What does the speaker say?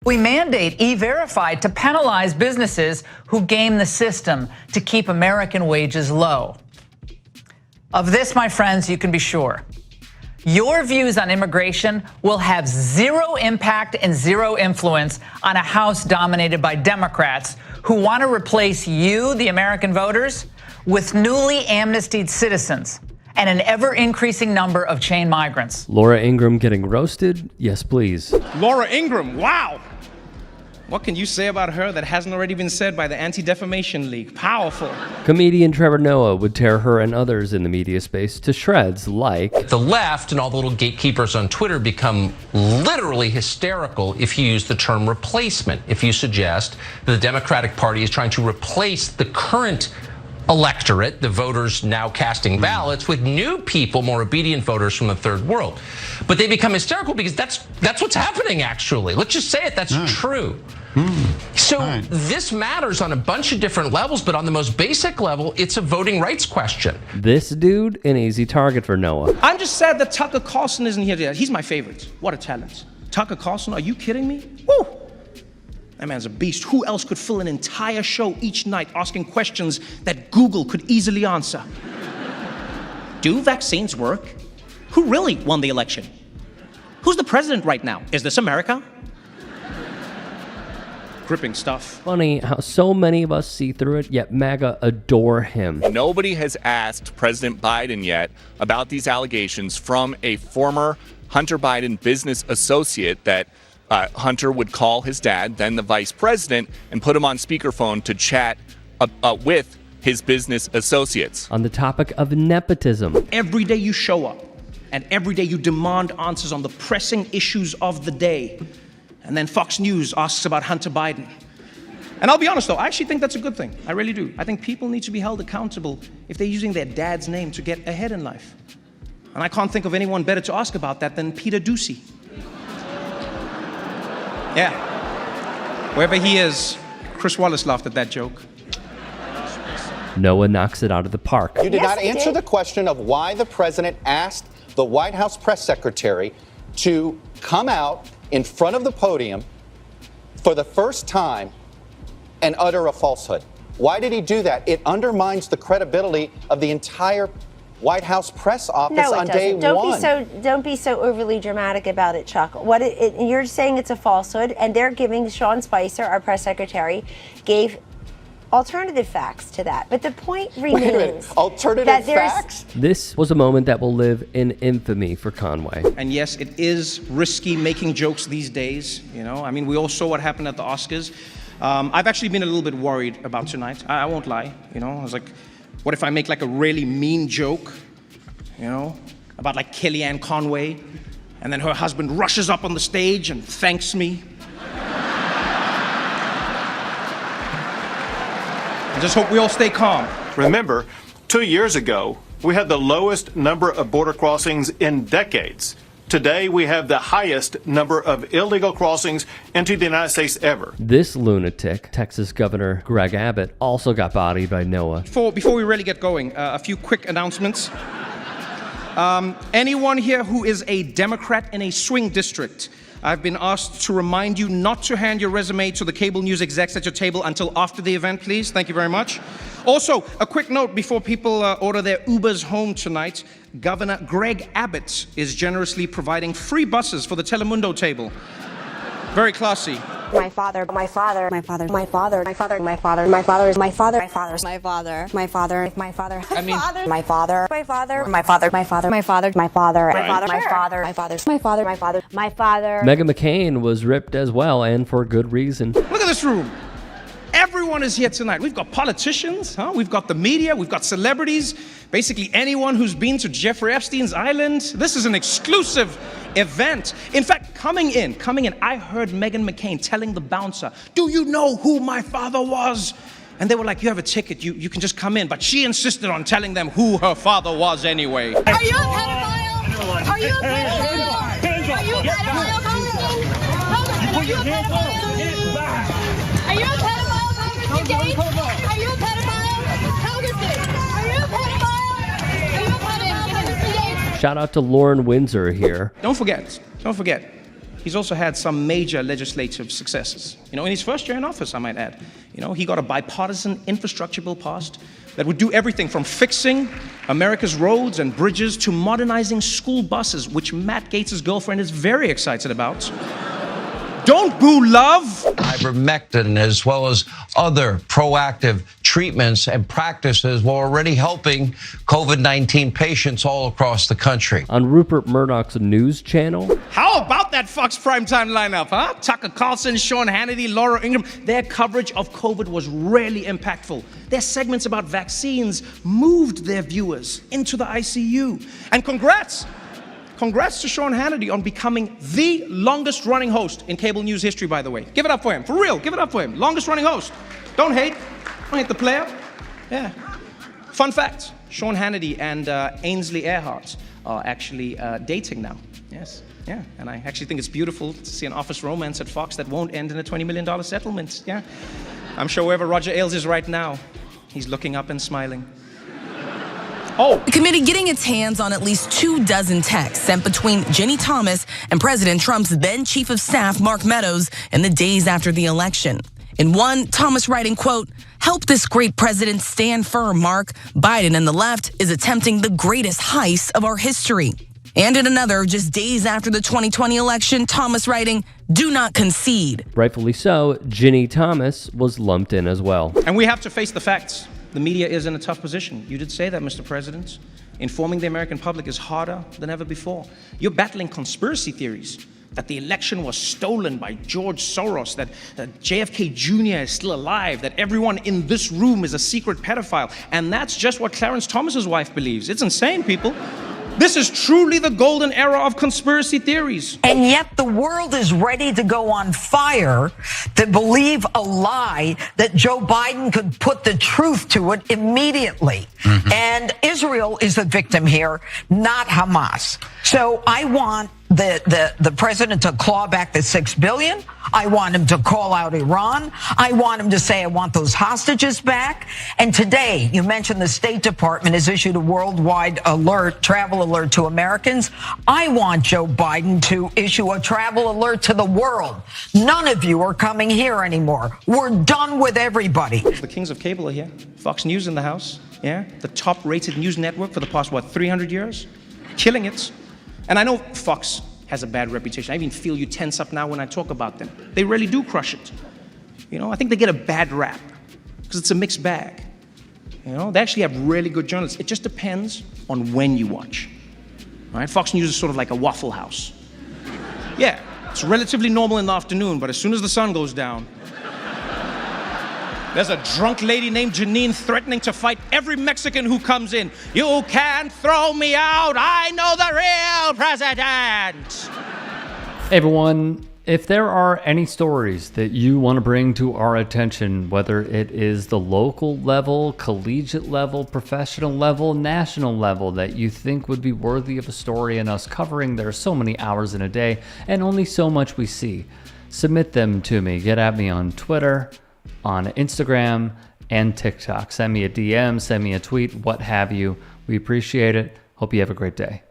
We mandate E-Verify to penalize businesses who game the system to keep American wages low. Of this, my friends, you can be sure. Your views on immigration will have zero impact and zero influence on a House dominated by Democrats who want to replace you, the American voters, with newly amnestied citizens and an ever-increasing number of chain migrants. Laura Ingraham getting roasted? Yes, please. Laura Ingraham, wow! What can you say about her that hasn't already been said by the Anti-Defamation League? Powerful. Comedian Trevor Noah would tear her and others in the media space to shreds like... The left and all the little gatekeepers on Twitter become literally hysterical if you use the term replacement. If you suggest that the Democratic Party is trying to replace the current electorate, the voters now casting ballots, with new people, more obedient voters from the third world. But they become hysterical because that's what's happening, actually. Let's just say it, that's true. So this matters on a bunch of different levels, but on the most basic level, it's a voting rights question. This dude, an easy target for Noah. I'm just sad that Tucker Carlson isn't here today. He's my favorite. What a talent. Tucker Carlson, are you kidding me? Woo! That man's a beast. Who else could fill an entire show each night asking questions that Google could easily answer? Do vaccines work? Who really won the election? Who's the president right now? Is this America? Gripping stuff. Funny how so many of us see through it, yet MAGA adore him. Nobody has asked President Biden yet about these allegations from a former Hunter Biden business associate that Hunter would call his dad, then the vice president, and put him on speakerphone to chat with his business associates. On the topic of nepotism. Every day you show up, and every day you demand answers on the pressing issues of the day. And then Fox News asks about Hunter Biden. And I'll be honest though, I actually think that's a good thing. I really do. I think people need to be held accountable if they're using their dad's name to get ahead in life. And I can't think of anyone better to ask about that than Peter Doocy. Yeah. Wherever he is, Chris Wallace laughed at that joke. Noah knocks it out of the park. You did not answer the question of why the president asked the White House press secretary to come out in front of the podium for the first time and utter a falsehood. Why did he do that? It undermines the credibility of the entire White House press office on day one. Don't be so overly dramatic about it, Chuck. You're saying it's a falsehood, and they're giving Sean Spicer, our press secretary, gave alternative facts to that. But the point remains. Wait a minute. Alternative facts? This was a moment that will live in infamy for Conway. And yes, it is risky making jokes these days. You know, I mean, we all saw what happened at the Oscars. I've actually been a little bit worried about tonight. I won't lie. You know, I was like, what if I make like a really mean joke, you know, about like Kellyanne Conway, and then her husband rushes up on the stage and thanks me? I just hope we all stay calm. Remember, 2 years ago, we had the lowest number of border crossings in decades. Today, we have the highest number of illegal crossings into the United States ever. This lunatic, Texas Governor Greg Abbott, also got bodied by Noah. Before we really get going, a few quick announcements. Anyone here who is a Democrat in a swing district, I've been asked to remind you not to hand your resume to the cable news execs at your table until after the event, please. Thank you very much. Also, a quick note before people order their Ubers home tonight. Governor Greg Abbott is generously providing free buses for the Telemundo table. Very classy. My father, my father, my father, my father, my father, my father, my father, my father, my father, my father, my father, my father. I mean, my father, my father, my father, my father, my father, my father, my father, my father, my father, my father, my father, my father. Meghan McCain was ripped as well, and for good reason. Look at this room. Everyone is here tonight. We've got politicians, We've got the media, we've got celebrities, basically anyone who's been to Jeffrey Epstein's island. This is an exclusive event. In fact, coming in, I heard Meghan McCain telling the bouncer, "Do you know who my father was?" And they were like, "You have a ticket, you can just come in." But she insisted on telling them who her father was anyway. Are you a pedophile? Are you a pedophile? Are you a pedophile? Are you a pedophile? Are you a pedophile? Are you a pedophile? Congressman, are you a pedophile? Are you a pedophile? Shout out to Lauren Windsor here. Don't forget, he's also had some major legislative successes. In his first year in office, I might add. He got a bipartisan infrastructure bill passed that would do everything from fixing America's roads and bridges to modernizing school buses, which Matt Gaetz' girlfriend is very excited about. Don't boo love. Ivermectin, as well as other proactive treatments and practices, were already helping COVID-19 patients all across the country. On Rupert Murdoch's news channel. How about that Fox primetime lineup, huh? Tucker Carlson, Sean Hannity, Laura Ingraham. Their coverage of COVID was really impactful. Their segments about vaccines moved their viewers into the ICU. And congrats to Sean Hannity on becoming the longest running host in cable news history, by the way. Give it up for him, for real, give it up for him. Longest running host. Don't hate the player. Yeah. Fun fact, Sean Hannity and Ainsley Earhart are actually dating now. Yes, yeah, and I actually think it's beautiful to see an office romance at Fox that won't end in a $20 million settlement, yeah. I'm sure wherever Roger Ailes is right now, he's looking up and smiling. The committee getting its hands on at least 24 texts sent between Ginny Thomas and President Trump's then Chief of Staff, Mark Meadows, in the days after the election. In one, Thomas writing, quote, "Help this great president stand firm, Mark. Biden and the left is attempting the greatest heist of our history." And in another, just days after the 2020 election, Thomas writing, "Do not concede." Rightfully so, Ginny Thomas was lumped in as well. And we have to face the facts. The media is in a tough position. You did say that, Mr. President. Informing the American public is harder than ever before. You're battling conspiracy theories that the election was stolen by George Soros, that JFK Jr. is still alive, that everyone in this room is a secret pedophile. And that's just what Clarence Thomas's wife believes. It's insane, people. This is truly the golden era of conspiracy theories. And yet the world is ready to go on fire to believe a lie that Joe Biden could put the truth to it immediately. And Israel is the victim here, not Hamas. So I want the president to claw back the $6 billion. I want him to call out Iran. I want him to say, I want those hostages back. And today, you mentioned the State Department has issued a worldwide alert, travel alert to Americans. I want Joe Biden to issue a travel alert to the world. None of you are coming here anymore. We're done with everybody. The kings of cable are here. Fox News in the house. Yeah, the top rated news network for the past, 300 years? Killing it. And I know Fox has a bad reputation. I even feel you tense up now when I talk about them. They really do crush it. I think they get a bad rap because it's a mixed bag. They actually have really good journalists. It just depends on when you watch. All right? Fox News is sort of like a Waffle House. Yeah, it's relatively normal in the afternoon, but as soon as the sun goes down, there's a drunk lady named Janine threatening to fight every Mexican who comes in. You can't throw me out. I know the real president. Hey everyone, if there are any stories that you want to bring to our attention, whether it is the local level, collegiate level, professional level, national level, that you think would be worthy of a story and us covering, there are so many hours in a day and only so much we see. Submit them to me. Get at me on Twitter, on Instagram, and TikTok. Send me a DM, send me a tweet, what have you. We appreciate it. Hope you have a great day.